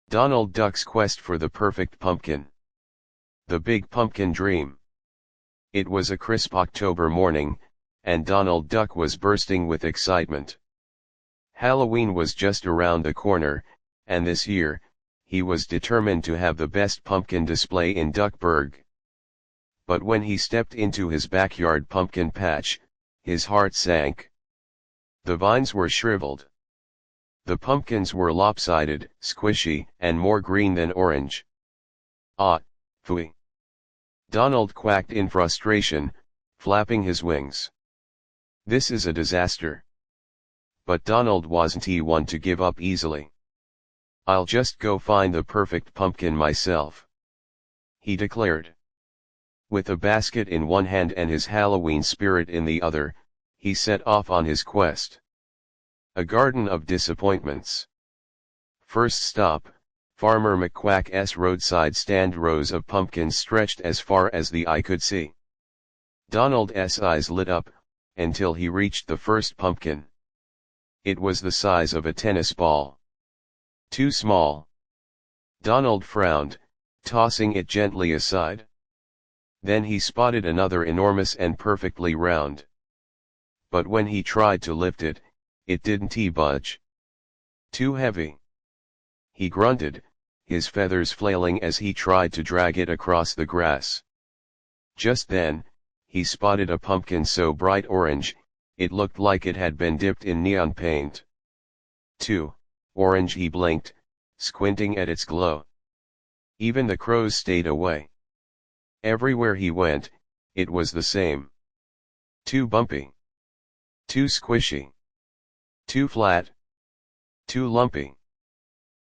Donald Duck's quest for the perfect pumpkin. The big pumpkin dream. It was a crisp October morning, and Donald Duck was bursting with excitement. Halloween was just around the corner, and this year, he was determined to have the best pumpkin display in Duckburg. But when he stepped into his backyard pumpkin patch, his heart sank. The vines were shriveled. The pumpkins were lopsided, squishy, and more green than orange. Ah, phooey! Donald quacked in frustration, flapping his wings. This is a disaster. But Donald wasn't one to give up easily. I'll just go find the perfect pumpkin myself, he declared. With a basket in one hand and his Halloween spirit in the other, he set off on his quest. A garden of disappointments. First stop, Farmer McQuack's roadside stand. Rows of pumpkins stretched as far as the eye could see. Donald's eyes lit up, until he reached the first pumpkin. It was the size of a tennis ball. Too small. Donald frowned, tossing it gently aside. Then he spotted another enormous and perfectly round. But when he tried to lift it, it didn't budge. Too heavy. He grunted, his feathers flailing as he tried to drag it across the grass. Just then, he spotted a pumpkin so bright orange, it looked like it had been dipped in neon paint. Too orange, he blinked, squinting at its glow. Even the crows stayed away. Everywhere he went, it was the same. Too bumpy. Too squishy. Too flat. Too lumpy.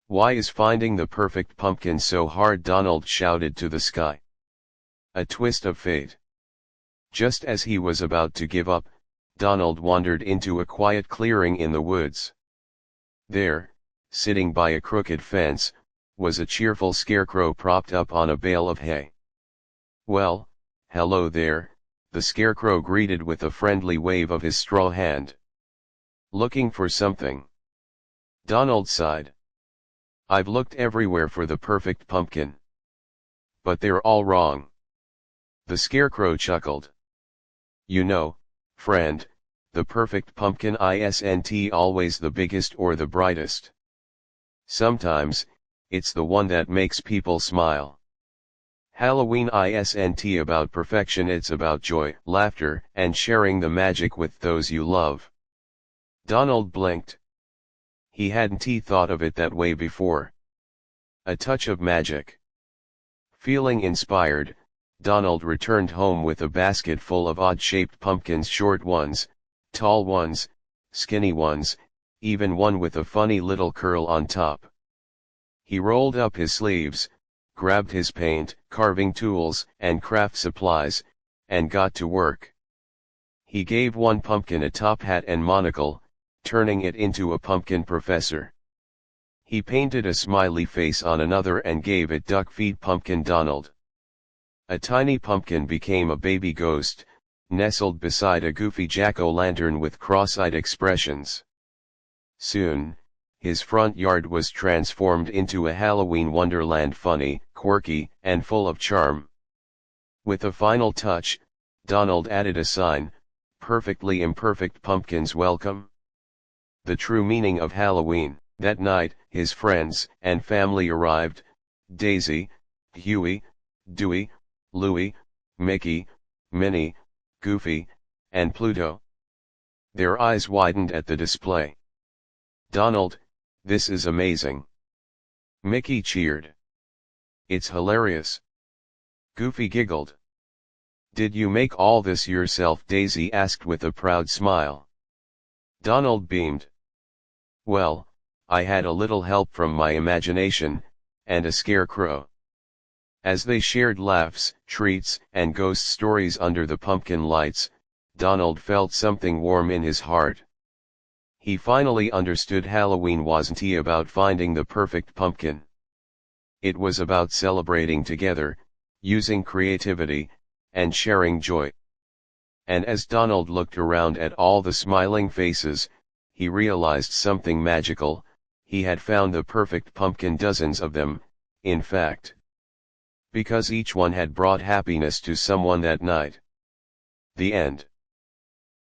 Why is finding the perfect pumpkin so hard? Donald shouted to the sky. A twist of fate. Just as he was about to give up, Donald wandered into a quiet clearing in the woods. There, sitting by a crooked fence, was a cheerful scarecrow propped up on a bale of hay. Well, hello there, the scarecrow greeted with a friendly wave of his straw hand. Looking for something? Donald sighed. I've looked everywhere for the perfect pumpkin. But they're all wrong. The scarecrow chuckled. You know, friend, the perfect pumpkin isn't always the biggest or the brightest. Sometimes, it's the one that makes people smile. Halloween isn't about perfection, it's about joy, laughter, and sharing the magic with those you love. Donald blinked. He hadn't thought of it that way before. A touch of magic. Feeling inspired, Donald returned home with a basket full of odd-shaped pumpkins, short ones, tall ones, skinny ones, even one with a funny little curl on top. He rolled up his sleeves, grabbed his paint, carving tools, and craft supplies, and got to work. He gave one pumpkin a top hat and monocle, turning it into a pumpkin professor. He painted a smiley face on another and gave it duck feet. Pumpkin Donald. A tiny pumpkin became a baby ghost, nestled beside a goofy jack-o'-lantern with cross-eyed expressions. Soon, his front yard was transformed into a Halloween wonderland, funny, quirky, and full of charm. With a final touch, Donald added a sign, "Perfectly imperfect pumpkins welcome." The true meaning of Halloween. That night, his friends and family arrived: Daisy, Huey, Dewey, Louie, Mickey, Minnie, Goofy, and Pluto. Their eyes widened at the display. Donald, this is amazing. Mickey cheered. It's hilarious. Goofy giggled. Did you make all this yourself? Daisy asked with a proud smile. Donald beamed. Well, I had a little help from my imagination, and a scarecrow. As they shared laughs, treats, and ghost stories under the pumpkin lights, Donald felt something warm in his heart. He finally understood Halloween wasn't about finding the perfect pumpkin. It was about celebrating together, using creativity, and sharing joy. And as Donald looked around at all the smiling faces, he realized something magical. he had found the perfect pumpkin, dozens of them, in fact. Because each one had brought happiness to someone that night. The end.